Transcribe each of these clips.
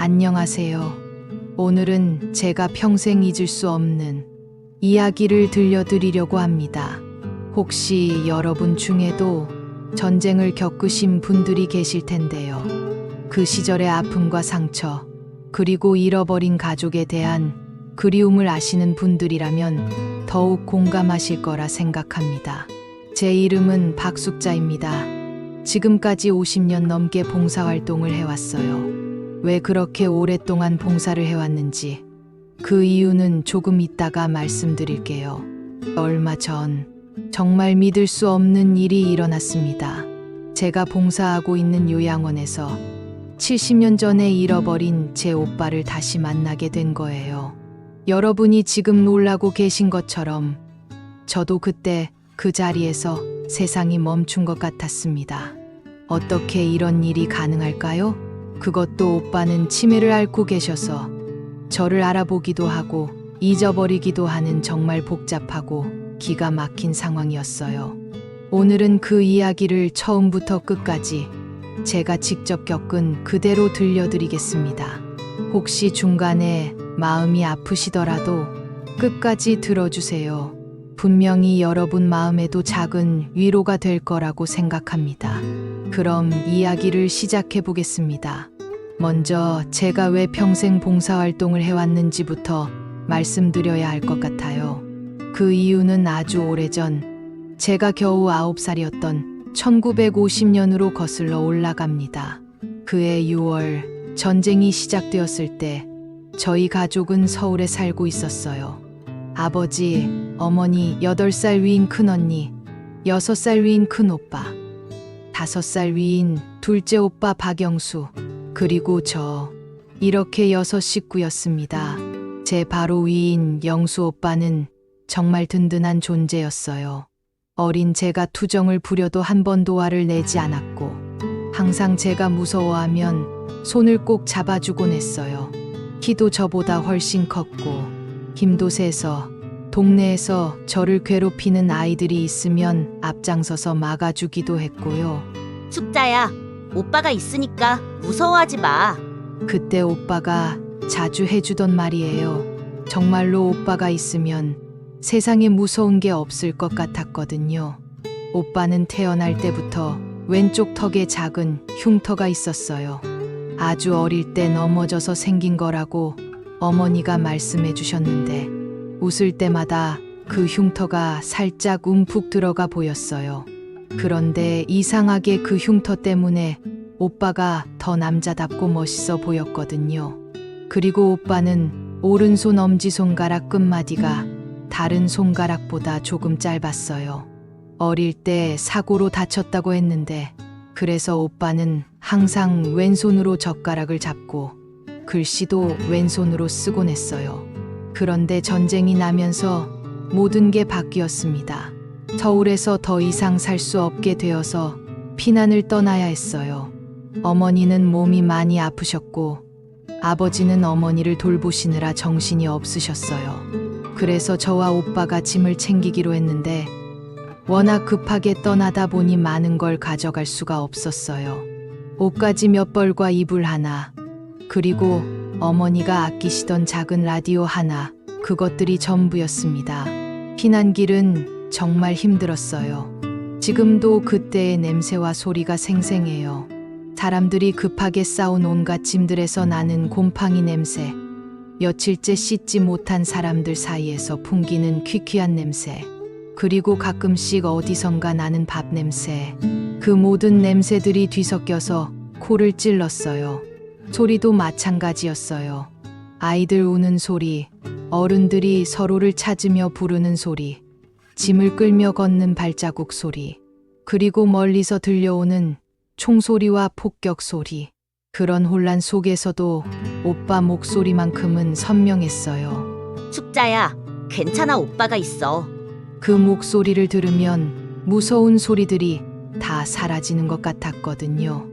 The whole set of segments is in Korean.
안녕하세요. 오늘은 제가 평생 잊을 수 없는 이야기를 들려드리려고 합니다. 혹시 여러분 중에도 전쟁을 겪으신 분들이 계실 텐데요. 그 시절의 아픔과 상처, 그리고 잃어버린 가족에 대한 그리움을 아시는 분들이라면 더욱 공감하실 거라 생각합니다. 제 이름은 박숙자입니다. 지금까지 50년 넘게 봉사활동을 해왔어요. 왜 그렇게 오랫동안 봉사를 해왔는지 그 이유는 조금 이따가 말씀드릴게요. 얼마 전 정말 믿을 수 없는 일이 일어났습니다. 제가 봉사하고 있는 요양원에서 70년 전에 잃어버린 제 오빠를 다시 만나게 된 거예요. 여러분이 지금 놀라고 계신 것처럼 저도 그때 그 자리에서 세상이 멈춘 것 같았습니다. 어떻게 이런 일이 가능할까요? 그것도 오빠는 치매를 앓고 계셔서 저를 알아보기도 하고 잊어버리기도 하는 정말 복잡하고 기가 막힌 상황이었어요. 오늘은 그 이야기를 처음부터 끝까지 제가 직접 겪은 그대로 들려드리겠습니다. 혹시 중간에 마음이 아프시더라도 끝까지 들어주세요. 분명히 여러분 마음에도 작은 위로가 될 거라고 생각합니다. 그럼 이야기를 시작해 보겠습니다. 먼저 제가 왜 평생 봉사활동을 해왔는지부터 말씀드려야 할 것 같아요. 그 이유는 아주 오래전 제가 겨우 9살이었던 1950년으로 거슬러 올라갑니다. 그해 6월 전쟁이 시작되었을 때 저희 가족은 서울에 살고 있었어요. 아버지, 어머니, 8살 위인 큰언니, 6살 위인 큰오빠, 5살 위인 둘째 오빠 박영수, 그리고 저, 이렇게 6식구였습니다. 제 바로 위인 영수 오빠는 정말 든든한 존재였어요. 어린 제가 투정을 부려도 한 번도 화를 내지 않았고 항상 제가 무서워하면 손을 꼭 잡아주곤 했어요. 키도 저보다 훨씬 컸고 힘도 세서 동네에서 저를 괴롭히는 아이들이 있으면 앞장서서 막아주기도 했고요. 숙자야, 오빠가 있으니까 무서워하지 마. 그때 오빠가 자주 해주던 말이에요. 정말로 오빠가 있으면 세상에 무서운 게 없을 것 같았거든요. 오빠는 태어날 때부터 왼쪽 턱에 작은 흉터가 있었어요. 아주 어릴 때 넘어져서 생긴 거라고 어머니가 말씀해 주셨는데 웃을 때마다 그 흉터가 살짝 움푹 들어가 보였어요. 그런데 이상하게 그 흉터 때문에 오빠가 더 남자답고 멋있어 보였거든요. 그리고 오빠는 오른손 엄지손가락 끝마디가 다른 손가락보다 조금 짧았어요. 어릴 때 사고로 다쳤다고 했는데 그래서 오빠는 항상 왼손으로 젓가락을 잡고 글씨도 왼손으로 쓰곤 했어요. 그런데 전쟁이 나면서 모든 게 바뀌었습니다. 서울에서 더 이상 살 수 없게 되어서 피난을 떠나야 했어요. 어머니는 몸이 많이 아프셨고 아버지는 어머니를 돌보시느라 정신이 없으셨어요. 그래서 저와 오빠가 짐을 챙기기로 했는데 워낙 급하게 떠나다 보니 많은 걸 가져갈 수가 없었어요. 옷가지 몇 벌과 이불 하나, 그리고 어머니가 아끼시던 작은 라디오 하나, 그것들이 전부였습니다. 피난길은 정말 힘들었어요. 지금도 그때의 냄새와 소리가 생생해요. 사람들이 급하게 싸운 온갖 짐들에서 나는 곰팡이 냄새, 며칠째 씻지 못한 사람들 사이에서 풍기는 퀴퀴한 냄새, 그리고 가끔씩 어디선가 나는 밥 냄새, 그 모든 냄새들이 뒤섞여서 코를 찔렀어요. 소리도 마찬가지였어요. 아이들 우는 소리, 어른들이 서로를 찾으며 부르는 소리, 짐을 끌며 걷는 발자국 소리, 그리고 멀리서 들려오는 총소리와 폭격 소리. 그런 혼란 속에서도 오빠 목소리만큼은 선명했어요. 숙자야, 괜찮아, 오빠가 있어. 그 목소리를 들으면 무서운 소리들이 다 사라지는 것 같았거든요.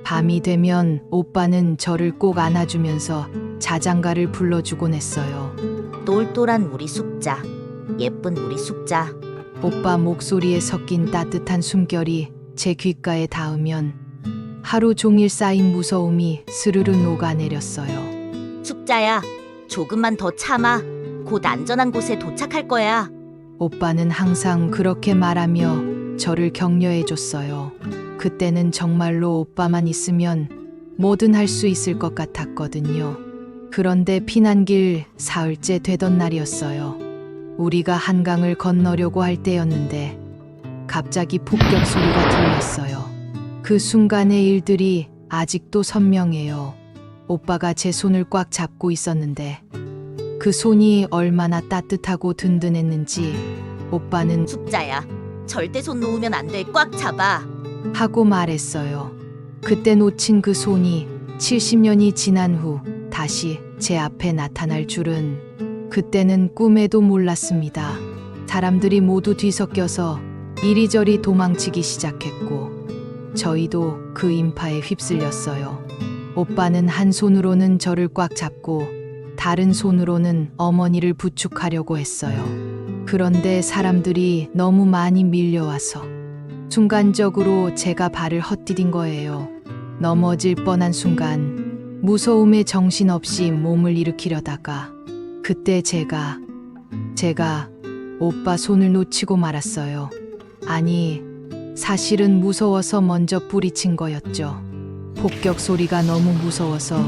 밤이 되면 오빠는 저를 꼭 안아주면서 자장가를 불러주곤 했어요. 똘똘한 우리 숙자, 예쁜 우리 숙자. 오빠 목소리에 섞인 따뜻한 숨결이 제 귓가에 닿으면 하루 종일 쌓인 무서움이 스르르 녹아내렸어요. 숙자야, 조금만 더 참아. 곧 안전한 곳에 도착할 거야. 오빠는 항상 그렇게 말하며 저를 격려해 줬어요. 그때는 정말로 오빠만 있으면 뭐든 할 수 있을 것 같았거든요. 그런데 피난길 사흘째 되던 날이었어요. 우리가 한강을 건너려고 할 때였는데 갑자기 폭격 소리가 들렸어요. 그 순간의 일들이 아직도 선명해요. 오빠가 제 손을 꽉 잡고 있었는데 그 손이 얼마나 따뜻하고 든든했는지 오빠는 숙자야, 절대 손 놓으면 안 돼. 꽉 잡아. 하고 말했어요. 그때 놓친 그 손이 70년이 지난 후 다시 제 앞에 나타날 줄은 그때는 꿈에도 몰랐습니다. 사람들이 모두 뒤섞여서 이리저리 도망치기 시작했고 저희도 그 인파에 휩쓸렸어요. 오빠는 한 손으로는 저를 꽉 잡고 다른 손으로는 어머니를 부축하려고 했어요. 그런데 사람들이 너무 많이 밀려와서 순간적으로 제가 발을 헛디딘 거예요. 넘어질 뻔한 순간 무서움에 정신없이 몸을 일으키려다가 그때 제가 오빠 손을 놓치고 말았어요. 아니, 사실은 무서워서 먼저 뿌리친 거였죠. 폭격 소리가 너무 무서워서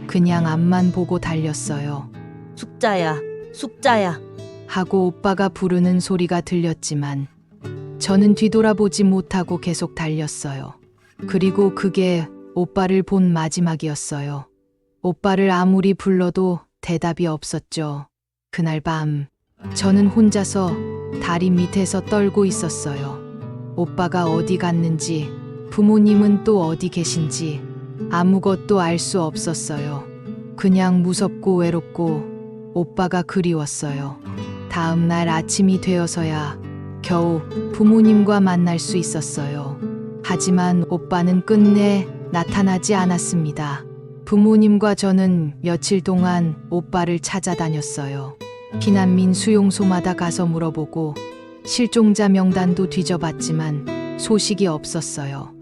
그냥 앞만 보고 달렸어요. 숙자야, 숙자야. 하고 오빠가 부르는 소리가 들렸지만 저는 뒤돌아보지 못하고 계속 달렸어요. 그리고 그게 오빠를 본 마지막이었어요. 오빠를 아무리 불러도 대답이 없었죠. 그날 밤 저는 혼자서 다리 밑에서 떨고 있었어요. 오빠가 어디 갔는지, 부모님은 또 어디 계신지 아무것도 알 수 없었어요. 그냥 무섭고 외롭고 오빠가 그리웠어요. 다음 날 아침이 되어서야 겨우 부모님과 만날 수 있었어요. 하지만 오빠는 끝내 나타나지 않았습니다. 부모님과 저는 며칠 동안 오빠를 찾아다녔어요. 피난민 수용소마다 가서 물어보고 실종자 명단도 뒤져봤지만 소식이 없었어요.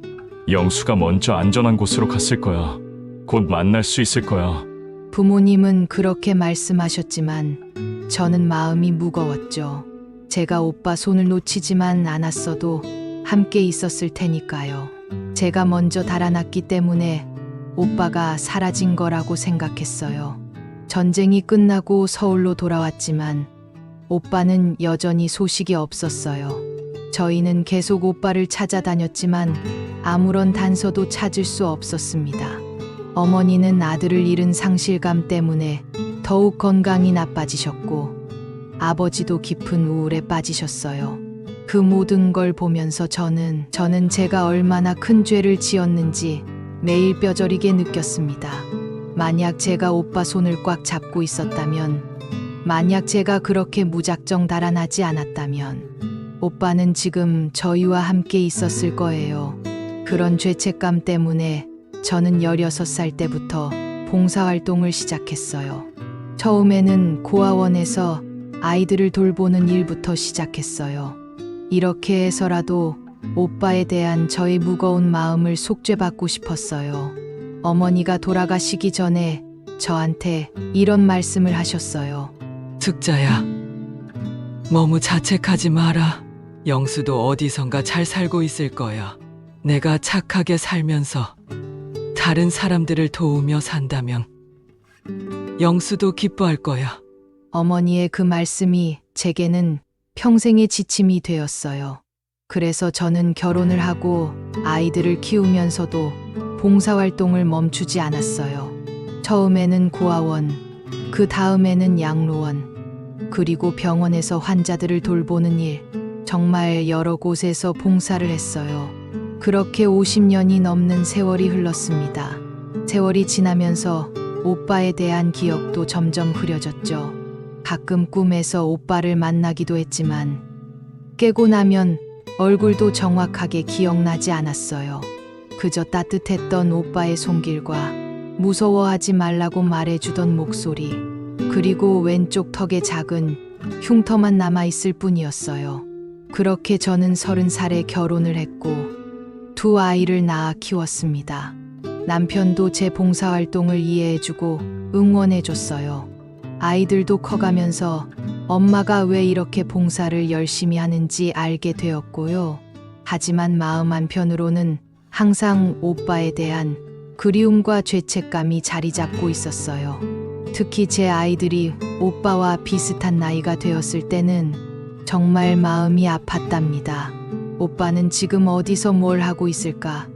영수가 먼저 안전한 곳으로 갔을 거야. 곧 만날 수 있을 거야. 부모님은 그렇게 말씀하셨지만 저는 마음이 무거웠죠. 제가 오빠 손을 놓치지만 않았어도 함께 있었을 테니까요. 제가 먼저 달아났기 때문에 오빠가 사라진 거라고 생각했어요. 전쟁이 끝나고 서울로 돌아왔지만 오빠는 여전히 소식이 없었어요. 저희는 계속 오빠를 찾아다녔지만 아무런 단서도 찾을 수 없었습니다. 어머니는 아들을 잃은 상실감 때문에 더욱 건강이 나빠지셨고 아버지도 깊은 우울에 빠지셨어요. 그 모든 걸 보면서 저는 제가 얼마나 큰 죄를 지었는지 매일 뼈저리게 느꼈습니다. 만약 제가 오빠 손을 꽉 잡고 있었다면, 만약 제가 그렇게 무작정 달아나지 않았다면 오빠는 지금 저희와 함께 있었을 거예요. 그런 죄책감 때문에 저는 16살 때부터 봉사활동을 시작했어요. 처음에는 고아원에서 아이들을 돌보는 일부터 시작했어요. 이렇게 해서라도 오빠에 대한 저의 무거운 마음을 속죄받고 싶었어요. 어머니가 돌아가시기 전에 저한테 이런 말씀을 하셨어요. 숙자야, 너무 자책하지 마라. 영수도 어디선가 잘 살고 있을 거야. 내가 착하게 살면서 다른 사람들을 도우며 산다면 영수도 기뻐할 거야. 어머니의 그 말씀이 제게는 평생의 지침이 되었어요. 그래서 저는 결혼을 하고 아이들을 키우면서도 봉사활동을 멈추지 않았어요. 처음에는 고아원, 그 다음에는 양로원, 그리고 병원에서 환자들을 돌보는 일, 정말 여러 곳에서 봉사를 했어요. 그렇게 50년이 넘는 세월이 흘렀습니다. 세월이 지나면서 오빠에 대한 기억도 점점 흐려졌죠. 가끔 꿈에서 오빠를 만나기도 했지만 깨고 나면 얼굴도 정확하게 기억나지 않았어요. 그저 따뜻했던 오빠의 손길과 무서워하지 말라고 말해주던 목소리, 그리고 왼쪽 턱에 작은 흉터만 남아있을 뿐이었어요. 그렇게 저는 30살에 결혼을 했고 두 아이를 낳아 키웠습니다. 남편도 제 봉사활동을 이해해주고 응원해줬어요. 아이들도 커가면서 엄마가 왜 이렇게 봉사를 열심히 하는지 알게 되었고요. 하지만 마음 한편으로는 항상 오빠에 대한 그리움과 죄책감이 자리 잡고 있었어요. 특히 제 아이들이 오빠와 비슷한 나이가 되었을 때는 정말 마음이 아팠답니다. 오빠는 지금 어디서 뭘 하고 있을까?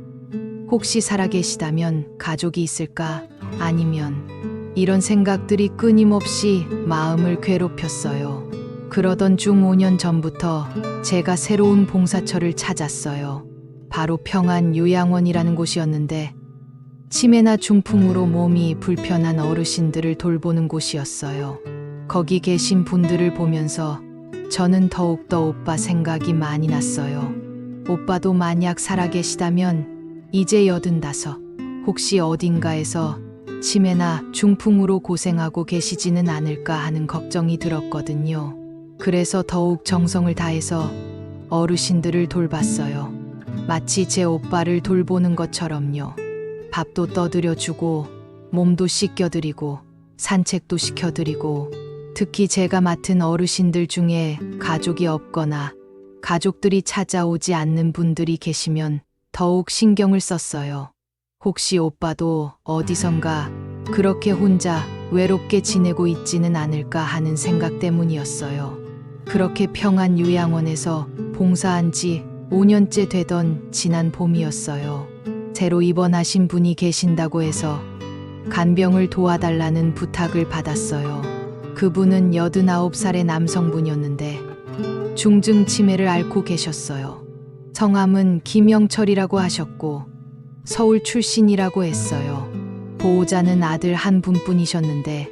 혹시 살아계시다면 가족이 있을까? 아니면 이런 생각들이 끊임없이 마음을 괴롭혔어요. 그러던 중 5년 전부터 제가 새로운 봉사처를 찾았어요. 바로 평안요양원이라는 곳이었는데 치매나 중풍으로 몸이 불편한 어르신들을 돌보는 곳이었어요. 거기 계신 분들을 보면서 저는 더욱더 오빠 생각이 많이 났어요. 오빠도 만약 살아계시다면 이제 85, 혹시 어딘가에서 치매나 중풍으로 고생하고 계시지는 않을까 하는 걱정이 들었거든요. 그래서 더욱 정성을 다해서 어르신들을 돌봤어요. 마치 제 오빠를 돌보는 것처럼요. 밥도 떠드려주고 몸도 씻겨드리고 산책도 시켜드리고 특히 제가 맡은 어르신들 중에 가족이 없거나 가족들이 찾아오지 않는 분들이 계시면 더욱 신경을 썼어요. 혹시 오빠도 어디선가 그렇게 혼자 외롭게 지내고 있지는 않을까 하는 생각 때문이었어요. 그렇게 평안요양원에서 봉사한 지 5년째 되던 지난 봄이었어요. 새로 입원하신 분이 계신다고 해서 간병을 도와달라는 부탁을 받았어요. 그분은 89살의 남성분이었는데 중증 치매를 앓고 계셨어요. 성함은 김영철이라고 하셨고 서울 출신이라고 했어요. 보호자는 아들 한 분뿐이셨는데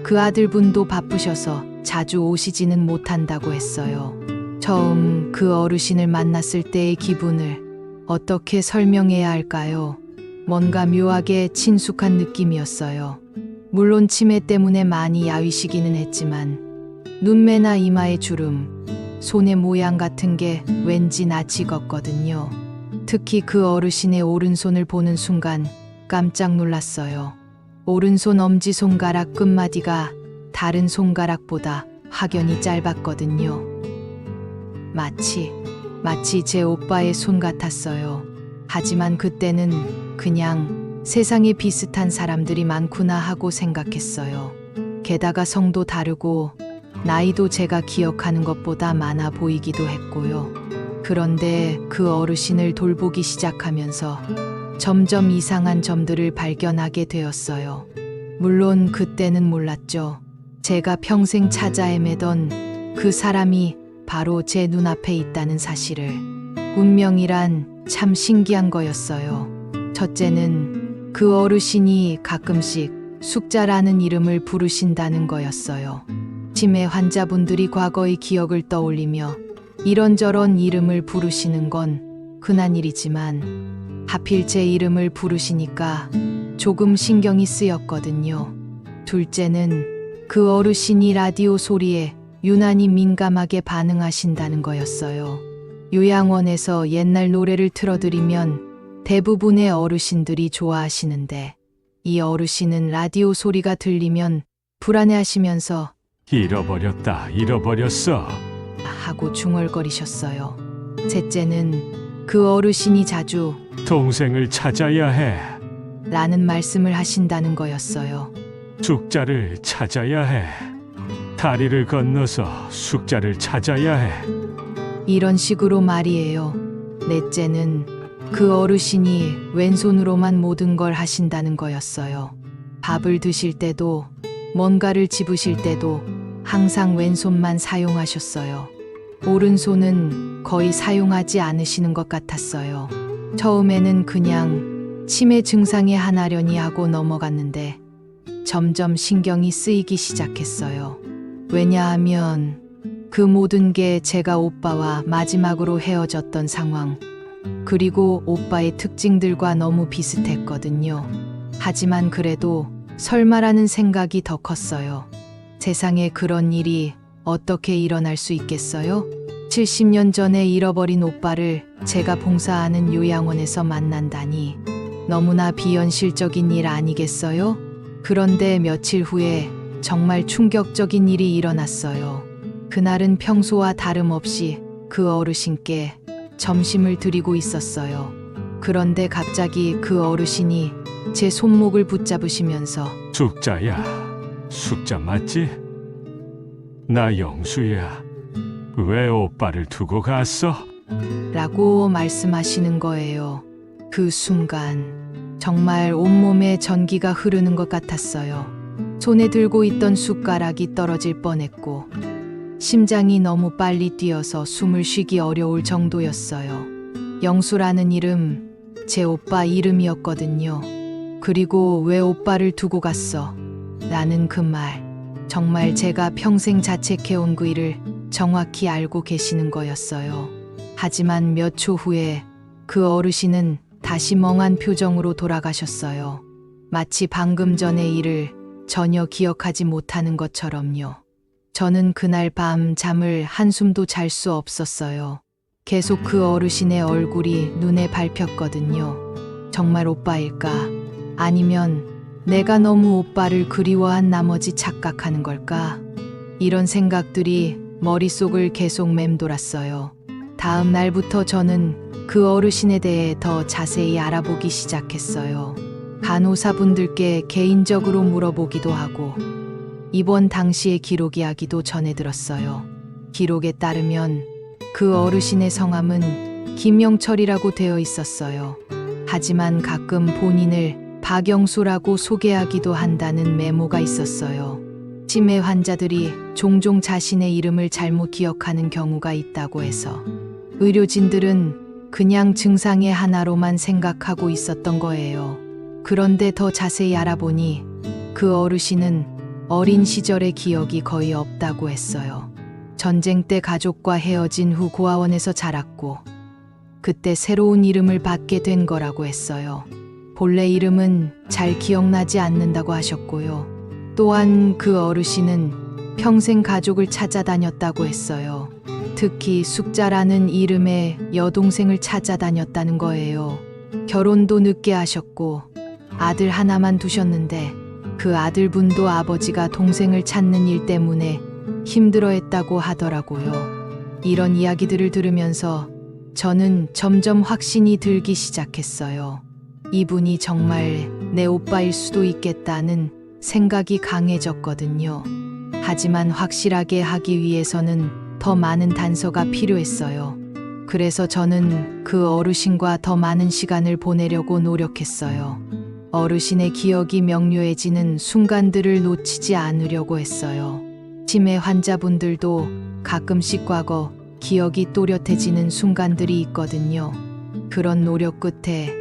그 아들분도 바쁘셔서 자주 오시지는 못한다고 했어요. 처음 그 어르신을 만났을 때의 기분을 어떻게 설명해야 할까요? 뭔가 묘하게 친숙한 느낌이었어요. 물론 치매 때문에 많이 야위시기는 했지만 눈매나 이마의 주름, 손의 모양 같은 게 왠지 낯이 걷거든요. 특히 그 어르신의 오른손을 보는 순간 깜짝 놀랐어요. 오른손 엄지손가락 끝마디가 다른 손가락보다 확연히 짧았거든요. 마치 제 오빠의 손 같았어요. 하지만 그때는 그냥 세상에 비슷한 사람들이 많구나 하고 생각했어요. 게다가 성도 다르고 나이도 제가 기억하는 것보다 많아 보이기도 했고요. 그런데 그 어르신을 돌보기 시작하면서 점점 이상한 점들을 발견하게 되었어요. 물론 그때는 몰랐죠. 제가 평생 찾아 헤매던 그 사람이 바로 제 눈앞에 있다는 사실을. 운명이란 참 신기한 거였어요. 첫째는 그 어르신이 가끔씩 숙자라는 이름을 부르신다는 거였어요. 치매 환자분들이 과거의 기억을 떠올리며 이런저런 이름을 부르시는 건 흔한 일이지만 하필 제 이름을 부르시니까 조금 신경이 쓰였거든요. 둘째는 그 어르신이 라디오 소리에 유난히 민감하게 반응하신다는 거였어요. 요양원에서 옛날 노래를 틀어드리면 대부분의 어르신들이 좋아하시는데 이 어르신은 라디오 소리가 들리면 불안해하시면서 잃어버렸어. 하고 중얼거리셨어요. 셋째는 그 어르신이 자주 동생을 찾아야 해. 라는 말씀을 하신다는 거였어요. 숙자를 찾아야 해. 다리를 건너서 숙자를 찾아야 해. 이런 식으로 말이에요. 넷째는 그 어르신이 왼손으로만 모든 걸 하신다는 거였어요. 밥을 드실 때도 뭔가를 집으실 때도 항상 왼손만 사용하셨어요. 오른손은 거의 사용하지 않으시는 것 같았어요. 처음에는 그냥 치매 증상에 하나려니 하고 넘어갔는데 점점 신경이 쓰이기 시작했어요. 왜냐하면 그 모든 게 제가 오빠와 마지막으로 헤어졌던 상황, 그리고 오빠의 특징들과 너무 비슷했거든요. 하지만 그래도 설마라는 생각이 더 컸어요. 세상에 그런 일이 어떻게 일어날 수 있겠어요? 70년 전에 잃어버린 오빠를 제가 봉사하는 요양원에서 만난다니 너무나 비현실적인 일 아니겠어요? 그런데 며칠 후에 정말 충격적인 일이 일어났어요. 그날은 평소와 다름없이 그 어르신께 점심을 드리고 있었어요. 그런데 갑자기 그 어르신이 제 손목을 붙잡으시면서 숙자야. 숙자 맞지? 나 영수야. 왜 오빠를 두고 갔어? 라고 말씀하시는 거예요. 그 순간 정말 온몸에 전기가 흐르는 것 같았어요. 손에 들고 있던 숟가락이 떨어질 뻔했고 심장이 너무 빨리 뛰어서 숨을 쉬기 어려울 정도였어요. 영수라는 이름, 제 오빠 이름이었거든요. 그리고 왜 오빠를 두고 갔어? 라는 그 말, 정말 제가 평생 자책해온 그 일을 정확히 알고 계시는 거였어요. 하지만 몇 초 후에 그 어르신은 다시 멍한 표정으로 돌아가셨어요. 마치 방금 전의 일을 전혀 기억하지 못하는 것처럼요. 저는 그날 밤 잠을 한숨도 잘 수 없었어요. 계속 그 어르신의 얼굴이 눈에 밟혔거든요. 정말 오빠일까? 아니면 내가 너무 오빠를 그리워한 나머지 착각하는 걸까? 이런 생각들이 머릿속을 계속 맴돌았어요. 다음 날부터 저는 그 어르신에 대해 더 자세히 알아보기 시작했어요. 간호사분들께 개인적으로 물어보기도 하고 입원 당시의 기록 이야기도 전해들었어요. 기록에 따르면 그 어르신의 성함은 김영철이라고 되어 있었어요. 하지만 가끔 본인을 박영수라고 소개하기도 한다는 메모가 있었어요. 치매 환자들이 종종 자신의 이름을 잘못 기억하는 경우가 있다고 해서 의료진들은 그냥 증상의 하나로만 생각하고 있었던 거예요. 그런데 더 자세히 알아보니 그 어르신은 어린 시절의 기억이 거의 없다고 했어요. 전쟁 때 가족과 헤어진 후 고아원에서 자랐고 그때 새로운 이름을 받게 된 거라고 했어요. 본래 이름은 잘 기억나지 않는다고 하셨고요. 또한 그 어르신은 평생 가족을 찾아다녔다고 했어요. 특히 숙자라는 이름의 여동생을 찾아다녔다는 거예요. 결혼도 늦게 하셨고 아들 하나만 두셨는데 그 아들분도 아버지가 동생을 찾는 일 때문에 힘들어했다고 하더라고요. 이런 이야기들을 들으면서 저는 점점 확신이 들기 시작했어요. 이분이 정말 내 오빠일 수도 있겠다는 생각이 강해졌거든요. 하지만 확실하게 하기 위해서는 더 많은 단서가 필요했어요. 그래서 저는 그 어르신과 더 많은 시간을 보내려고 노력했어요. 어르신의 기억이 명료해지는 순간들을 놓치지 않으려고 했어요. 치매 환자분들도 가끔씩 과거 기억이 또렷해지는 순간들이 있거든요. 그런 노력 끝에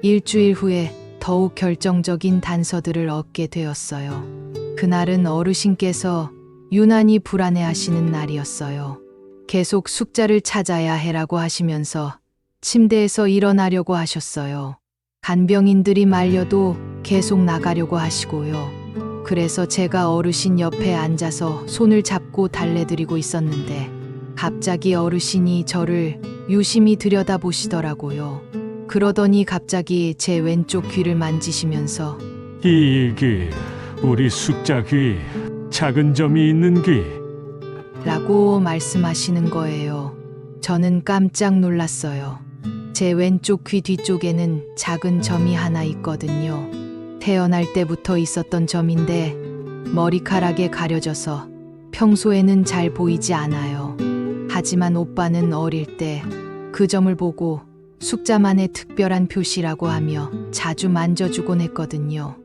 일주일 후에 더욱 결정적인 단서들을 얻게 되었어요. 그날은 어르신께서 유난히 불안해하시는 날이었어요. 계속 숙자를 찾아야 해라고 하시면서 침대에서 일어나려고 하셨어요. 간병인들이 말려도 계속 나가려고 하시고요. 그래서 제가 어르신 옆에 앉아서 손을 잡고 달래드리고 있었는데 갑자기 어르신이 저를 유심히 들여다보시더라고요. 그러더니 갑자기 제 왼쪽 귀를 만지시면서 이 귀, 우리 숙자 귀, 작은 점이 있는 귀. 라고 말씀하시는 거예요. 저는 깜짝 놀랐어요. 제 왼쪽 귀 뒤쪽에는 작은 점이 하나 있거든요. 태어날 때부터 있었던 점인데 머리카락에 가려져서 평소에는 잘 보이지 않아요. 하지만 오빠는 어릴 때 그 점을 보고 숙자만의 특별한 표시라고 하며 자주 만져주곤 했거든요.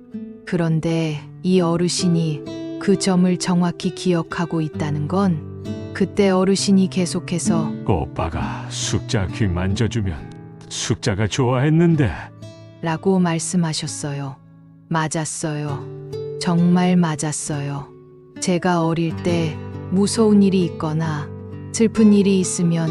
그런데 이 어르신이 그 점을 정확히 기억하고 있다는 건 그때 어르신이 계속해서 오빠가 숙자 귀 만져주면 숙자가 좋아했는데. 라고 말씀하셨어요. 맞았어요. 정말 맞았어요. 제가 어릴 때 무서운 일이 있거나 슬픈 일이 있으면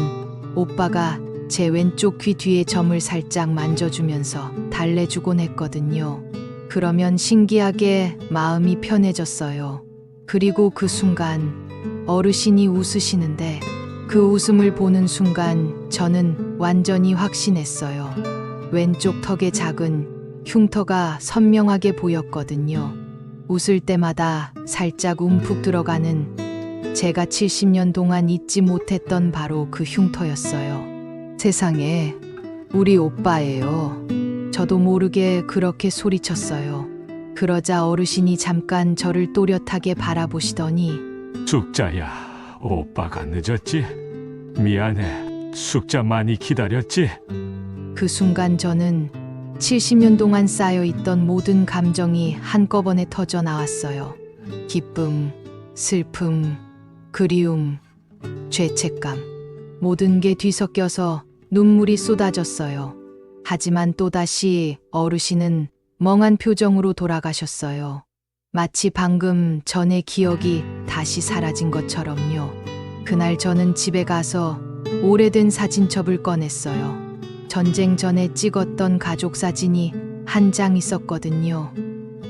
오빠가 제 왼쪽 귀 뒤에 점을 살짝 만져주면서 달래주곤 했거든요. 그러면 신기하게 마음이 편해졌어요. 그리고 그 순간 어르신이 웃으시는데 그 웃음을 보는 순간 저는 완전히 확신했어요. 왼쪽 턱에 작은 흉터가 선명하게 보였거든요. 웃을 때마다 살짝 움푹 들어가는 제가 70년 동안 잊지 못했던 바로 그 흉터였어요. 세상에, 우리 오빠예요. 저도 모르게 그렇게 소리쳤어요. 그러자 어르신이 잠깐 저를 또렷하게 바라보시더니 숙자야, 오빠가 늦었지? 미안해. 숙자 많이 기다렸지? 그 순간 저는 70년 동안 쌓여있던 모든 감정이 한꺼번에 터져 나왔어요. 기쁨, 슬픔, 그리움, 죄책감. 모든 게 뒤섞여서 눈물이 쏟아졌어요. 하지만 또다시 어르신은 멍한 표정으로 돌아가셨어요. 마치 방금 전의 기억이 다시 사라진 것처럼요. 그날 저는 집에 가서 오래된 사진첩을 꺼냈어요. 전쟁 전에 찍었던 가족 사진이 한 장 있었거든요.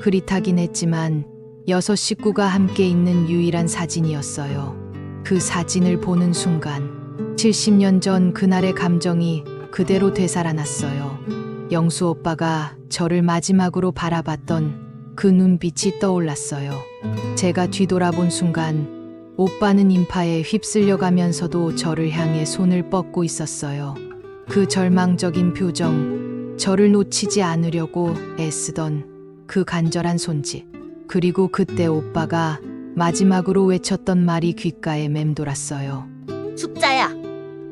그릿하긴 했지만 6 식구가 함께 있는 유일한 사진이었어요. 그 사진을 보는 순간 70년 전 그날의 감정이 그대로 되살아났어요. 영수 오빠가 저를 마지막으로 바라봤던 그 눈빛이 떠올랐어요. 제가 뒤돌아본 순간 오빠는 인파에 휩쓸려 가면서도 저를 향해 손을 뻗고 있었어요. 그 절망적인 표정, 저를 놓치지 않으려고 애쓰던 그 간절한 손짓. 그리고 그때 오빠가 마지막으로 외쳤던 말이 귓가에 맴돌았어요. 숙자야,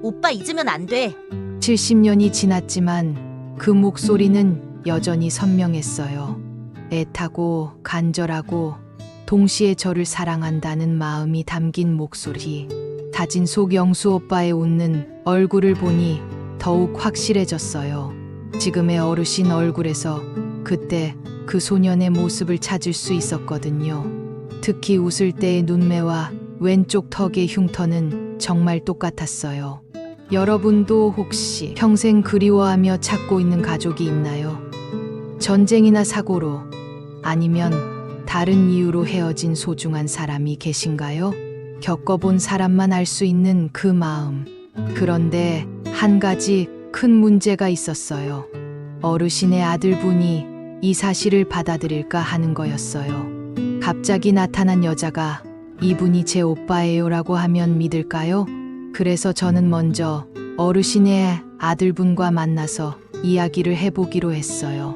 오빠 잊으면 안 돼. 70년이 지났지만 그 목소리는 여전히 선명했어요. 애타고 간절하고 동시에 저를 사랑한다는 마음이 담긴 목소리. 사진 속 영수 오빠의 웃는 얼굴을 보니 더욱 확실해졌어요. 지금의 어르신 얼굴에서 그때 그 소년의 모습을 찾을 수 있었거든요. 특히 웃을 때의 눈매와 왼쪽 턱의 흉터는 정말 똑같았어요. 여러분도 혹시 평생 그리워하며 찾고 있는 가족이 있나요? 전쟁이나 사고로 아니면 다른 이유로 헤어진 소중한 사람이 계신가요? 겪어본 사람만 알 수 있는 그 마음. 그런데 한 가지 큰 문제가 있었어요. 어르신의 아들분이 이 사실을 받아들일까 하는 거였어요. 갑자기 나타난 여자가 이분이 제 오빠예요라고 하면 믿을까요? 그래서 저는 먼저 어르신의 아들분과 만나서 이야기를 해보기로 했어요.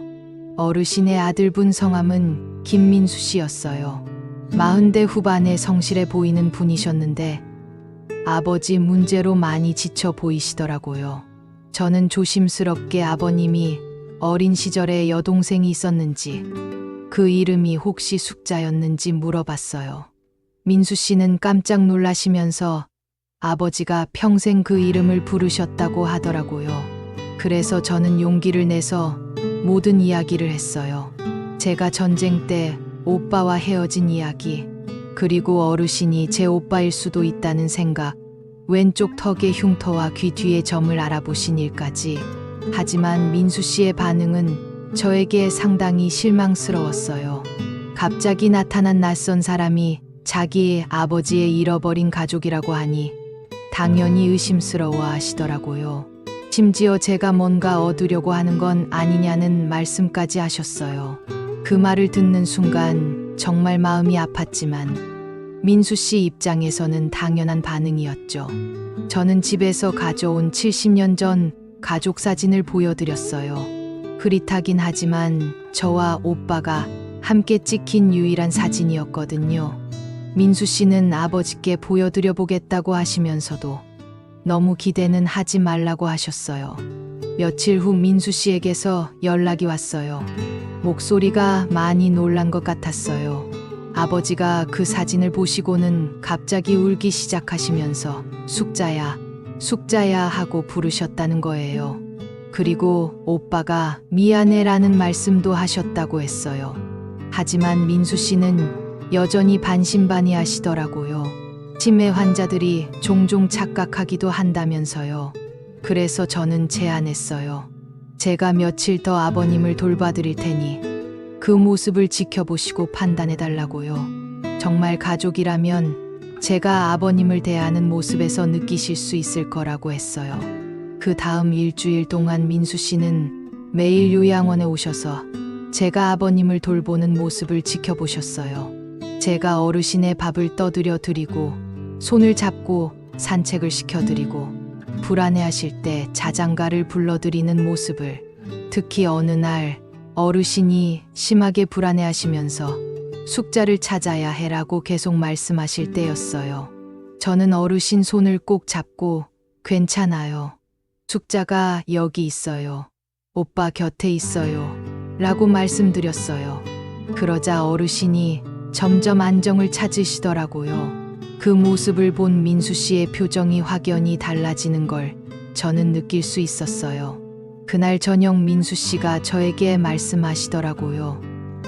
어르신의 아들분 성함은 김민수 씨였어요. 40대 후반의 성실해 보이는 분이셨는데 아버지 문제로 많이 지쳐 보이시더라고요. 저는 조심스럽게 아버님이 어린 시절에 여동생이 있었는지 그 이름이 혹시 숙자였는지 물어봤어요. 민수 씨는 깜짝 놀라시면서 아버지가 평생 그 이름을 부르셨다고 하더라고요. 그래서 저는 용기를 내서 모든 이야기를 했어요. 제가 전쟁 때 오빠와 헤어진 이야기, 그리고 어르신이 제 오빠일 수도 있다는 생각, 왼쪽 턱의 흉터와 귀 뒤의 점을 알아보신 일까지. 하지만 민수 씨의 반응은 저에게 상당히 실망스러웠어요. 갑자기 나타난 낯선 사람이 자기 아버지의 잃어버린 가족이라고 하니 당연히 의심스러워 하시더라고요. 심지어 제가 뭔가 얻으려고 하는 건 아니냐는 말씀까지 하셨어요. 그 말을 듣는 순간 정말 마음이 아팠지만 민수 씨 입장에서는 당연한 반응이었죠. 저는 집에서 가져온 70년 전 가족 사진을 보여드렸어요. 흐릿하긴 하지만 저와 오빠가 함께 찍힌 유일한 사진이었거든요. 민수 씨는 아버지께 보여드려 보겠다고 하시면서도 너무 기대는 하지 말라고 하셨어요. 며칠 후 민수 씨에게서 연락이 왔어요. 목소리가 많이 놀란 것 같았어요. 아버지가 그 사진을 보시고는 갑자기 울기 시작하시면서 숙자야, 숙자야 하고 부르셨다는 거예요. 그리고 오빠가 미안해라는 말씀도 하셨다고 했어요. 하지만 민수 씨는 여전히 반신반의하시더라고요. 치매 환자들이 종종 착각하기도 한다면서요. 그래서 저는 제안했어요. 제가 며칠 더 아버님을 돌봐드릴 테니 그 모습을 지켜보시고 판단해달라고요. 정말 가족이라면 제가 아버님을 대하는 모습에서 느끼실 수 있을 거라고 했어요. 그 다음 일주일 동안 민수 씨는 매일 요양원에 오셔서 제가 아버님을 돌보는 모습을 지켜보셨어요. 제가 어르신의 밥을 떠드려 드리고 손을 잡고 산책을 시켜드리고 불안해하실 때 자장가를 불러드리는 모습을, 특히 어느 날 어르신이 심하게 불안해하시면서 숙자를 찾아야 해라고 계속 말씀하실 때였어요. 저는 어르신 손을 꼭 잡고 괜찮아요. 숙자가 여기 있어요. 오빠 곁에 있어요. 라고 말씀드렸어요. 그러자 어르신이 점점 안정을 찾으시더라고요. 그 모습을 본 민수 씨의 표정이 확연히 달라지는 걸 저는 느낄 수 있었어요. 그날 저녁 민수 씨가 저에게 말씀하시더라고요.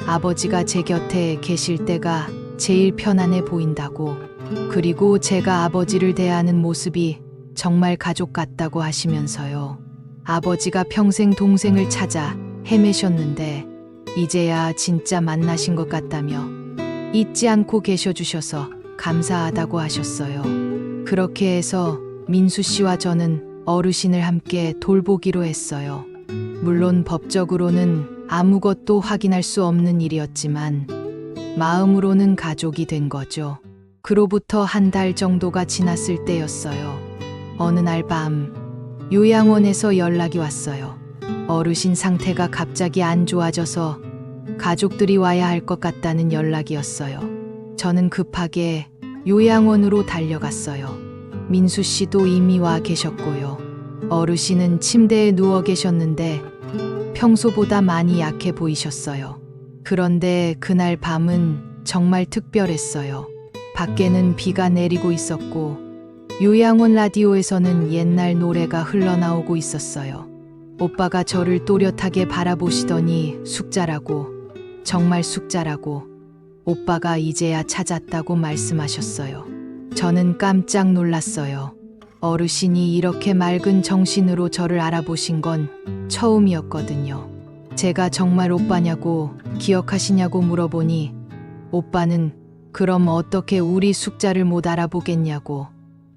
아버지가 제 곁에 계실 때가 제일 편안해 보인다고. 그리고 제가 아버지를 대하는 모습이 정말 가족 같다고 하시면서요. 아버지가 평생 동생을 찾아 헤매셨는데 이제야 진짜 만나신 것 같다며 잊지 않고 계셔 주셔서 감사하다고 하셨어요. 그렇게 해서 민수 씨와 저는 어르신을 함께 돌보기로 했어요. 물론 법적으로는 아무것도 확인할 수 없는 일이었지만 마음으로는 가족이 된 거죠. 그로부터 한 달 정도가 지났을 때였어요. 어느 날 밤 요양원에서 연락이 왔어요. 어르신 상태가 갑자기 안 좋아져서 가족들이 와야 할 것 같다는 연락이었어요. 저는 급하게 요양원으로 달려갔어요. 민수 씨도 이미 와 계셨고요. 어르신은 침대에 누워 계셨는데 평소보다 많이 약해 보이셨어요. 그런데 그날 밤은 정말 특별했어요. 밖에는 비가 내리고 있었고 요양원 라디오에서는 옛날 노래가 흘러나오고 있었어요. 오빠가 저를 또렷하게 바라보시더니 숙자라고, 정말 숙자라고, 오빠가 이제야 찾았다고 말씀하셨어요. 저는 깜짝 놀랐어요. 어르신이 이렇게 맑은 정신으로 저를 알아보신 건 처음이었거든요. 제가 정말 오빠냐고 기억하시냐고 물어보니 오빠는 그럼 어떻게 우리 숙자를 못 알아보겠냐고,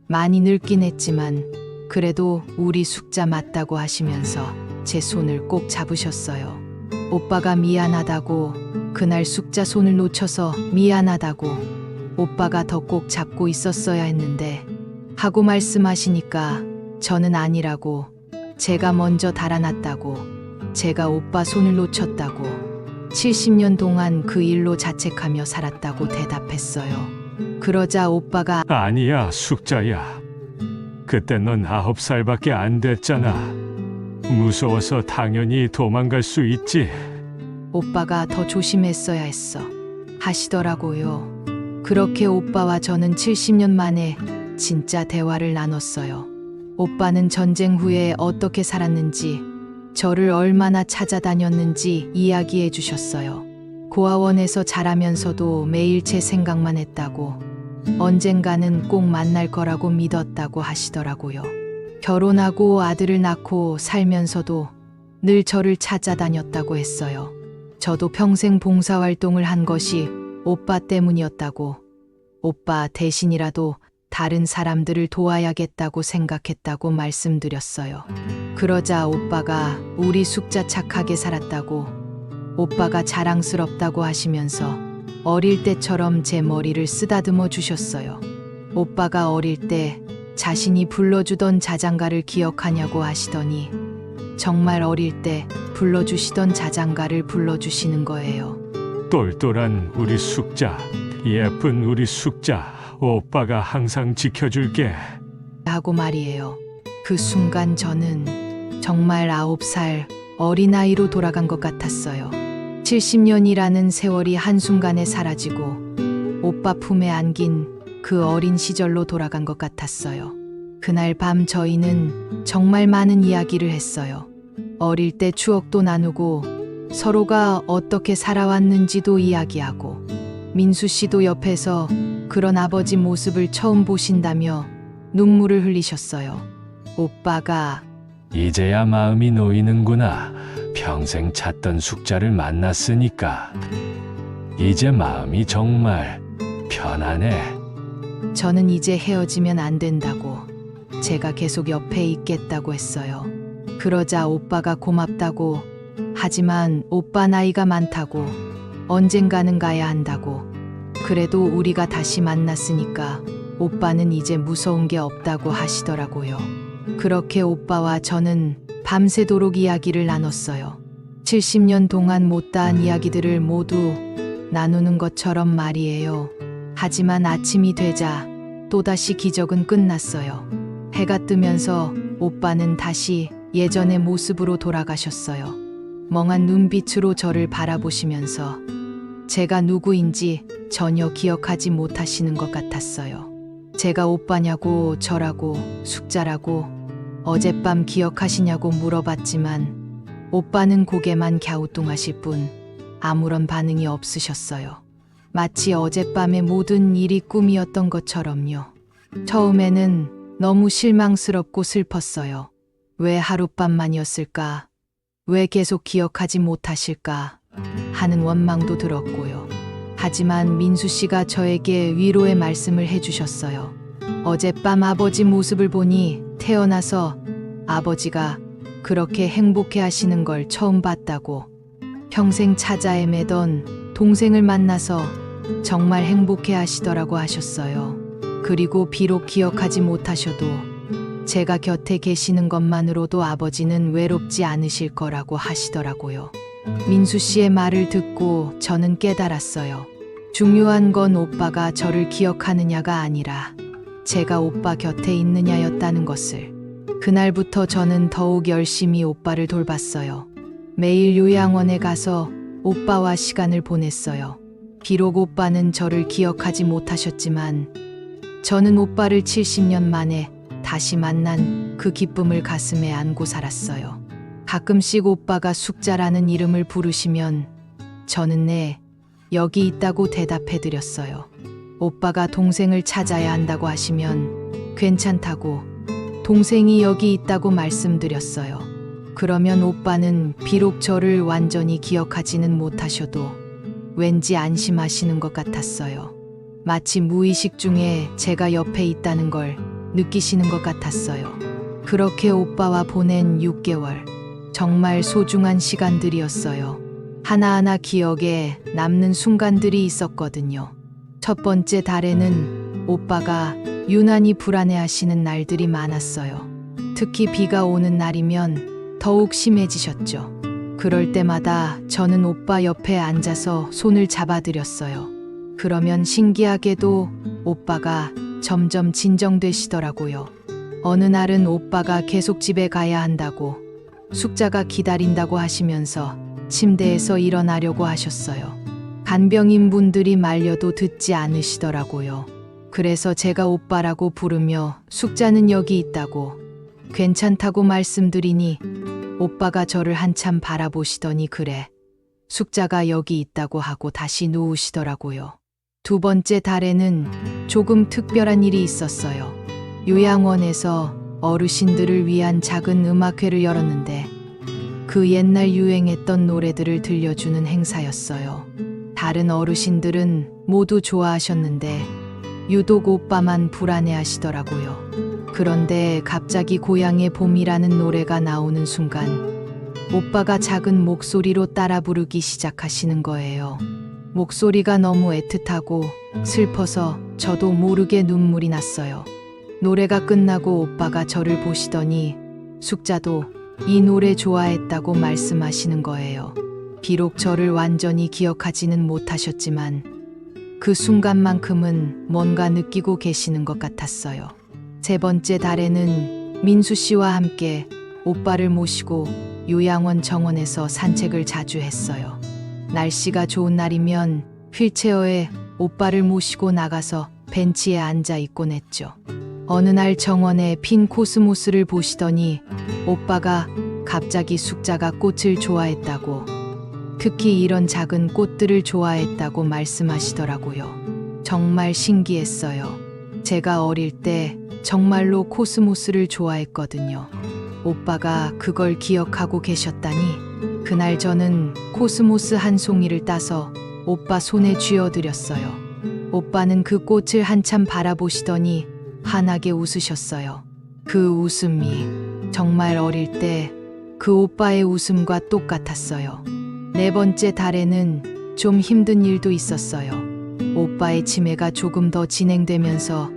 많이 늙긴 했지만 그래도 우리 숙자 맞다고 하시면서 제 손을 꼭 잡으셨어요. 오빠가 미안하다고, 그날 숙자 손을 놓쳐서 미안하다고, 오빠가 더 꼭 잡고 있었어야 했는데 하고 말씀하시니까 저는 아니라고, 제가 먼저 달아났다고, 제가 오빠 손을 놓쳤다고, 70년 동안 그 일로 자책하며 살았다고 대답했어요. 그러자 오빠가 아니야, 숙자야. 그때 넌 9살밖에 안 됐잖아. 무서워서 당연히 도망갈 수 있지. 오빠가 더 조심했어야 했어 하시더라고요. 그렇게 오빠와 저는 70년 만에 진짜 대화를 나눴어요. 오빠는 전쟁 후에 어떻게 살았는지, 저를 얼마나 찾아다녔는지 이야기해 주셨어요. 고아원에서 자라면서도 매일 제 생각만 했다고, 언젠가는 꼭 만날 거라고 믿었다고 하시더라고요. 결혼하고 아들을 낳고 살면서도 늘 저를 찾아다녔다고 했어요. 저도 평생 봉사활동을 한 것이 오빠 때문이었다고, 오빠 대신이라도 다른 사람들을 도와야겠다고 생각했다고 말씀드렸어요. 그러자 오빠가 우리 숙자 착하게 살았다고, 오빠가 자랑스럽다고 하시면서 어릴 때처럼 제 머리를 쓰다듬어 주셨어요. 오빠가 어릴 때 자신이 불러주던 자장가를 기억하냐고 하시더니 정말 어릴 때 불러주시던 자장가를 불러주시는 거예요. 똘똘한 우리 숙자, 예쁜 우리 숙자, 오빠가 항상 지켜줄게. 하고 말이에요. 그 순간 저는 정말 9살 어린아이로 돌아간 것 같았어요. 70년이라는 세월이 한순간에 사라지고 오빠 품에 안긴 그 어린 시절로 돌아간 것 같았어요. 그날 밤 저희는 정말 많은 이야기를 했어요. 어릴 때 추억도 나누고 서로가 어떻게 살아왔는지도 이야기하고, 민수 씨도 옆에서 그런 아버지 모습을 처음 보신다며 눈물을 흘리셨어요. 오빠가 이제야 마음이 놓이는구나. 평생 찾던 숙자를 만났으니까 이제 마음이 정말 편안해. 저는 이제 헤어지면 안 된다고, 제가 계속 옆에 있겠다고 했어요. 그러자 오빠가 고맙다고, 하지만 오빠 나이가 많다고, 언젠가는 가야 한다고, 그래도 우리가 다시 만났으니까 오빠는 이제 무서운 게 없다고 하시더라고요. 그렇게 오빠와 저는 밤새도록 이야기를 나눴어요. 70년 동안 못다한 이야기들을 모두 나누는 것처럼 말이에요. 하지만 아침이 되자 또다시 기적은 끝났어요. 해가 뜨면서 오빠는 다시 예전의 모습으로 돌아가셨어요. 멍한 눈빛으로 저를 바라보시면서 제가 누구인지 전혀 기억하지 못하시는 것 같았어요. 제가 오빠냐고 저라고 숙자라고 어젯밤 기억하시냐고 물어봤지만 오빠는 고개만 갸우뚱하실 뿐 아무런 반응이 없으셨어요. 마치 어젯밤의 모든 일이 꿈이었던 것처럼요. 처음에는 너무 실망스럽고 슬펐어요. 왜 하룻밤만이었을까? 왜 계속 기억하지 못하실까? 하는 원망도 들었고요. 하지만 민수 씨가 저에게 위로의 말씀을 해주셨어요. 어젯밤 아버지 모습을 보니 태어나서 아버지가 그렇게 행복해 하시는 걸 처음 봤다고, 평생 찾아 헤매던 동생을 만나서 정말 행복해 하시더라고 하셨어요. 그리고 비록 기억하지 못하셔도 제가 곁에 계시는 것만으로도 아버지는 외롭지 않으실 거라고 하시더라고요. 민수 씨의 말을 듣고 저는 깨달았어요. 중요한 건 오빠가 저를 기억하느냐가 아니라 제가 오빠 곁에 있느냐였다는 것을. 그날부터 저는 더욱 열심히 오빠를 돌봤어요. 매일 요양원에 가서 오빠와 시간을 보냈어요. 비록 오빠는 저를 기억하지 못하셨지만 저는 오빠를 70년 만에 다시 만난 그 기쁨을 가슴에 안고 살았어요. 가끔씩 오빠가 숙자라는 이름을 부르시면 저는 네, 여기 있다고 대답해드렸어요. 오빠가 동생을 찾아야 한다고 하시면 괜찮다고, 동생이 여기 있다고 말씀드렸어요. 그러면 오빠는 비록 저를 완전히 기억하지는 못하셔도 왠지 안심하시는 것 같았어요. 마치 무의식 중에 제가 옆에 있다는 걸 느끼시는 것 같았어요. 그렇게 오빠와 보낸 6개월, 정말 소중한 시간들이었어요. 하나하나 기억에 남는 순간들이 있었거든요. 첫 번째 달에는 오빠가 유난히 불안해하시는 날들이 많았어요. 특히 비가 오는 날이면 더욱 심해지셨죠. 그럴 때마다 저는 오빠 옆에 앉아서 손을 잡아드렸어요. 그러면 신기하게도 오빠가 점점 진정되시더라고요. 어느 날은 오빠가 계속 집에 가야 한다고, 숙자가 기다린다고 하시면서 침대에서 일어나려고 하셨어요. 간병인 분들이 말려도 듣지 않으시더라고요. 그래서 제가 오빠라고 부르며 숙자는 여기 있다고, 괜찮다고 말씀드리니 오빠가 저를 한참 바라보시더니 그래, 숙자가 여기 있다고 하고 다시 누우시더라고요. 두 번째 달에는 조금 특별한 일이 있었어요. 요양원에서 어르신들을 위한 작은 음악회를 열었는데 그 옛날 유행했던 노래들을 들려주는 행사였어요. 다른 어르신들은 모두 좋아하셨는데 유독 오빠만 불안해하시더라고요. 그런데 갑자기 고향의 봄이라는 노래가 나오는 순간 오빠가 작은 목소리로 따라 부르기 시작하시는 거예요. 목소리가 너무 애틋하고 슬퍼서 저도 모르게 눈물이 났어요. 노래가 끝나고 오빠가 저를 보시더니 숙자도 이 노래 좋아했다고 말씀하시는 거예요. 비록 저를 완전히 기억하지는 못하셨지만 그 순간만큼은 뭔가 느끼고 계시는 것 같았어요. 세 번째 달에는 민수 씨와 함께 오빠를 모시고 요양원 정원에서 산책을 자주 했어요. 날씨가 좋은 날이면 휠체어에 오빠를 모시고 나가서 벤치에 앉아 있곤 했죠. 어느 날 정원에 핀 코스모스를 보시더니 오빠가 갑자기 숙자가 꽃을 좋아했다고, 특히 이런 작은 꽃들을 좋아했다고 말씀하시더라고요. 정말 신기했어요. 제가 어릴 때 정말로 코스모스를 좋아했거든요. 오빠가 그걸 기억하고 계셨다니 그날 저는 코스모스 한 송이를 따서 오빠 손에 쥐어드렸어요. 오빠는 그 꽃을 한참 바라보시더니 환하게 웃으셨어요. 그 웃음이 정말 어릴 때 그 오빠의 웃음과 똑같았어요. 네 번째 달에는 좀 힘든 일도 있었어요. 오빠의 치매가 조금 더 진행되면서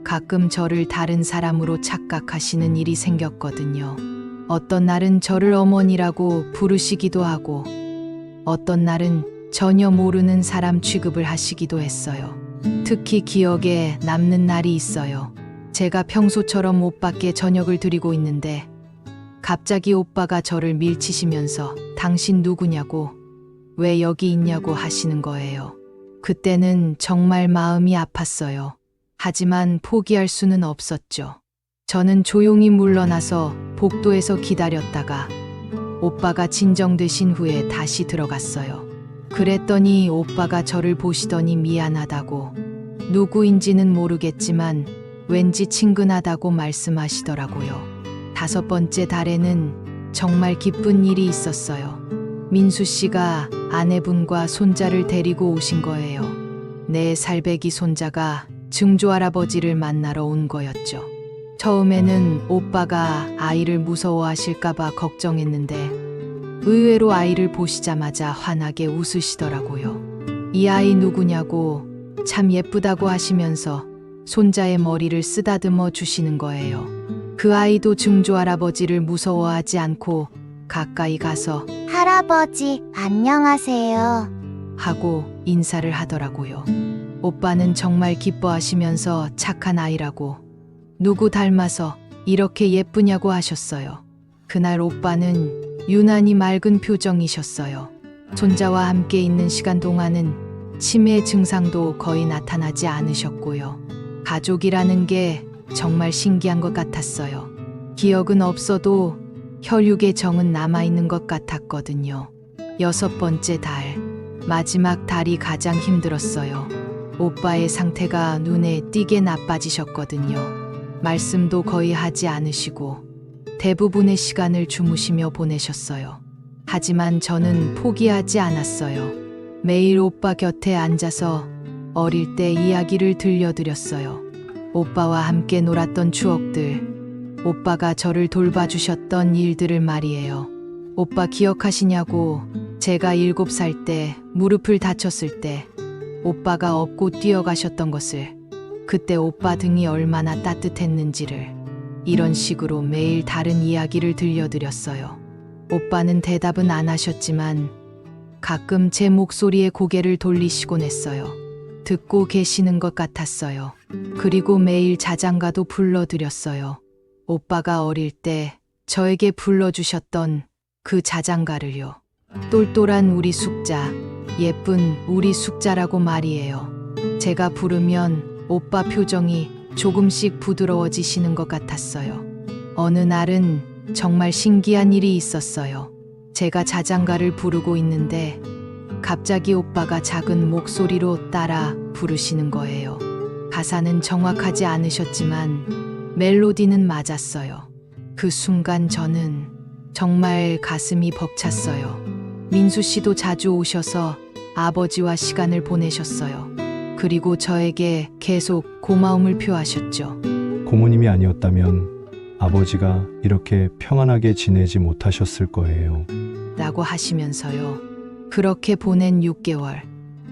가끔 저를 다른 사람으로 착각하시는 일이 생겼거든요. 어떤 날은 저를 어머니라고 부르시기도 하고 어떤 날은 전혀 모르는 사람 취급을 하시기도 했어요. 특히 기억에 남는 날이 있어요. 제가 평소처럼 오빠께 저녁을 드리고 있는데 갑자기 오빠가 저를 밀치시면서 당신 누구냐고 왜 여기 있냐고 하시는 거예요. 그때는 정말 마음이 아팠어요. 하지만 포기할 수는 없었죠. 저는 조용히 물러나서 복도에서 기다렸다가 오빠가 진정되신 후에 다시 들어갔어요. 그랬더니 오빠가 저를 보시더니 미안하다고 누구인지는 모르겠지만 왠지 친근하다고 말씀하시더라고요. 다섯 번째 달에는 정말 기쁜 일이 있었어요. 민수 씨가 아내분과 손자를 데리고 오신 거예요. 4살배기 손자가 증조할아버지를 만나러 온 거였죠. 처음에는 오빠가 아이를 무서워하실까봐 걱정했는데 의외로 아이를 보시자마자 환하게 웃으시더라고요. 이 아이 누구냐고 참 예쁘다고 하시면서 손자의 머리를 쓰다듬어 주시는 거예요. 그 아이도 증조할아버지를 무서워하지 않고 가까이 가서 할아버지, 안녕하세요. 하고 인사를 하더라고요. 오빠는 정말 기뻐하시면서 착한 아이라고 누구 닮아서 이렇게 예쁘냐고 하셨어요. 그날 오빠는 유난히 맑은 표정이셨어요. 손자와 함께 있는 시간 동안은 치매 증상도 거의 나타나지 않으셨고요. 가족이라는 게 정말 신기한 것 같았어요. 기억은 없어도 혈육의 정은 남아있는 것 같았거든요. 6번째 달, 마지막 달이 가장 힘들었어요. 오빠의 상태가 눈에 띄게 나빠지셨거든요. 말씀도 거의 하지 않으시고 대부분의 시간을 주무시며 보내셨어요. 하지만 저는 포기하지 않았어요. 매일 오빠 곁에 앉아서 어릴 때 이야기를 들려드렸어요. 오빠와 함께 놀았던 추억들, 오빠가 저를 돌봐주셨던 일들을 말이에요. 오빠 기억하시냐고 제가 7살 때 무릎을 다쳤을 때 오빠가 업고 뛰어가셨던 것을, 그때 오빠 등이 얼마나 따뜻했는지를 이런 식으로 매일 다른 이야기를 들려드렸어요. 오빠는 대답은 안 하셨지만 가끔 제 목소리에 고개를 돌리시곤 했어요. 듣고 계시는 것 같았어요. 그리고 매일 자장가도 불러드렸어요. 오빠가 어릴 때 저에게 불러주셨던 그 자장가를요. 똘똘한 우리 숙자, 예쁜 우리 숙자라고 말이에요. 제가 부르면 오빠 표정이 조금씩 부드러워지시는 것 같았어요. 어느 날은 정말 신기한 일이 있었어요. 제가 자장가를 부르고 있는데 갑자기 오빠가 작은 목소리로 따라 부르시는 거예요. 가사는 정확하지 않으셨지만 멜로디는 맞았어요. 그 순간 저는 정말 가슴이 벅찼어요. 민수 씨도 자주 오셔서 아버지와 시간을 보내셨어요. 그리고 저에게 계속 고마움을 표하셨죠. 고모님이 아니었다면 아버지가 이렇게 평안하게 지내지 못하셨을 거예요. 라고 하시면서요. 그렇게 보낸 6개월.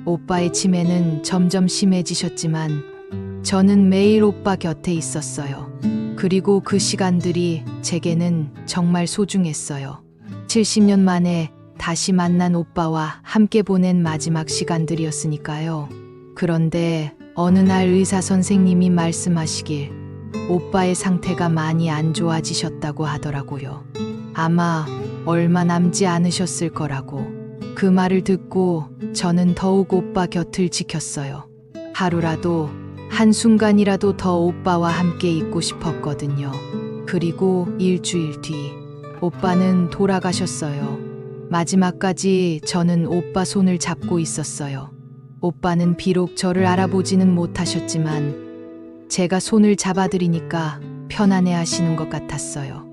오빠의 치매는 점점 심해지셨지만 저는 매일 오빠 곁에 있었어요. 그리고 그 시간들이 제게는 정말 소중했어요. 70년 만에 다시 만난 오빠와 함께 보낸 마지막 시간들이었으니까요. 그런데 어느 날 의사 선생님이 말씀하시길 오빠의 상태가 많이 안 좋아지셨다고 하더라고요. 아마 얼마 남지 않으셨을 거라고. 그 말을 듣고 저는 더욱 오빠 곁을 지켰어요. 하루라도, 한순간이라도 더 오빠와 함께 있고 싶었거든요. 그리고 일주일 뒤, 오빠는 돌아가셨어요. 마지막까지 저는 오빠 손을 잡고 있었어요. 오빠는 비록 저를 알아보지는 못하셨지만 제가 손을 잡아드리니까 편안해 하시는 것 같았어요.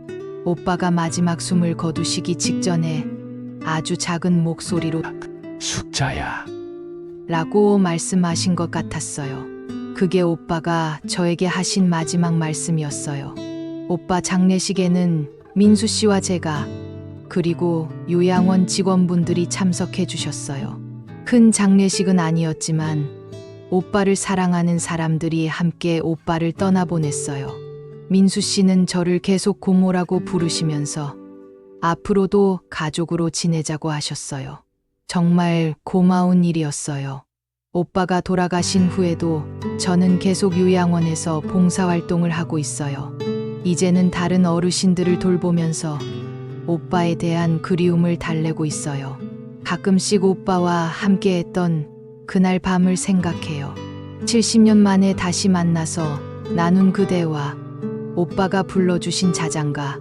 오빠가 마지막 숨을 거두시기 직전에 아주 작은 목소리로 숙자야. 라고 말씀하신 것 같았어요. 그게 오빠가 저에게 하신 마지막 말씀이었어요. 오빠 장례식에는 민수 씨와 제가 그리고 요양원 직원분들이 참석해 주셨어요. 큰 장례식은 아니었지만 오빠를 사랑하는 사람들이 함께 오빠를 떠나보냈어요. 민수 씨는 저를 계속 고모라고 부르시면서 앞으로도 가족으로 지내자고 하셨어요. 정말 고마운 일이었어요. 오빠가 돌아가신 후에도 저는 계속 요양원에서 봉사활동을 하고 있어요. 이제는 다른 어르신들을 돌보면서 오빠에 대한 그리움을 달래고 있어요. 가끔씩 오빠와 함께했던 그날 밤을 생각해요. 70년 만에 다시 만나서 나눈 그 대화, 오빠가 불러주신 자장가,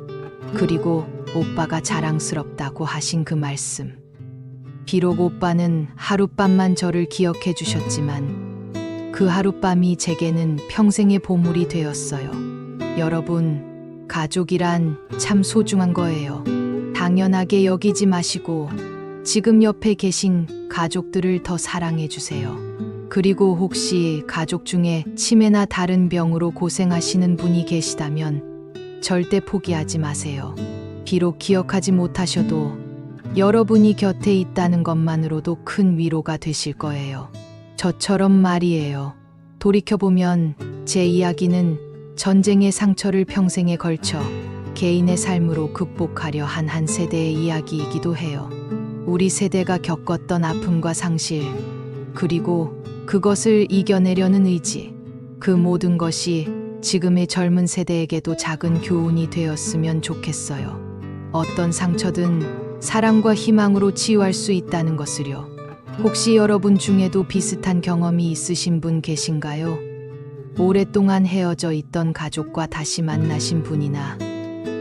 그리고 오빠가 자랑스럽다고 하신 그 말씀. 비록 오빠는 하룻밤만 저를 기억해 주셨지만 그 하룻밤이 제게는 평생의 보물이 되었어요. 여러분, 가족이란 참 소중한 거예요. 당연하게 여기지 마시고 지금 옆에 계신 가족들을 더 사랑해 주세요. 그리고 혹시 가족 중에 치매나 다른 병으로 고생하시는 분이 계시다면 절대 포기하지 마세요. 비록 기억하지 못하셔도 여러분이 곁에 있다는 것만으로도 큰 위로가 되실 거예요. 저처럼 말이에요. 돌이켜보면 제 이야기는 전쟁의 상처를 평생에 걸쳐 개인의 삶으로 극복하려 한 세대의 이야기이기도 해요. 우리 세대가 겪었던 아픔과 상실, 그리고 그것을 이겨내려는 의지, 그 모든 것이 지금의 젊은 세대에게도 작은 교훈이 되었으면 좋겠어요. 어떤 상처든 사랑과 희망으로 치유할 수 있다는 것을요. 혹시 여러분 중에도 비슷한 경험이 있으신 분 계신가요? 오랫동안 헤어져 있던 가족과 다시 만나신 분이나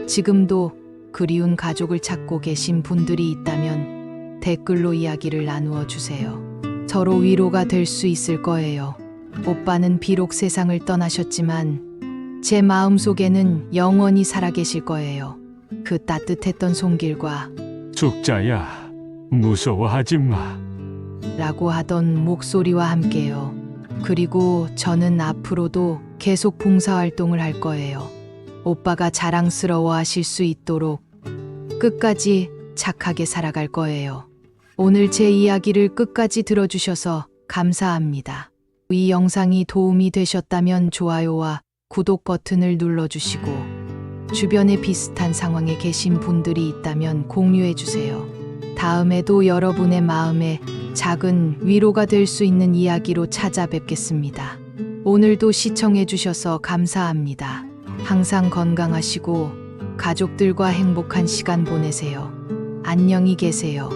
지금도 그리운 가족을 찾고 계신 분들이 있다면 댓글로 이야기를 나누어 주세요. 서로 위로가 될 수 있을 거예요. 오빠는 비록 세상을 떠나셨지만 제 마음속에는 영원히 살아계실 거예요. 그 따뜻했던 손길과 숙자야, 무서워하지 마. 라고 하던 목소리와 함께요. 그리고 저는 앞으로도 계속 봉사활동을 할 거예요. 오빠가 자랑스러워 하실 수 있도록 끝까지 착하게 살아갈 거예요. 오늘 제 이야기를 끝까지 들어주셔서 감사합니다. 이 영상이 도움이 되셨다면 좋아요와 구독 버튼을 눌러주시고 주변에 비슷한 상황에 계신 분들이 있다면 공유해주세요. 다음에도 여러분의 마음에 작은 위로가 될 수 있는 이야기로 찾아뵙겠습니다. 오늘도 시청해주셔서 감사합니다. 항상 건강하시고 가족들과 행복한 시간 보내세요. 안녕히 계세요.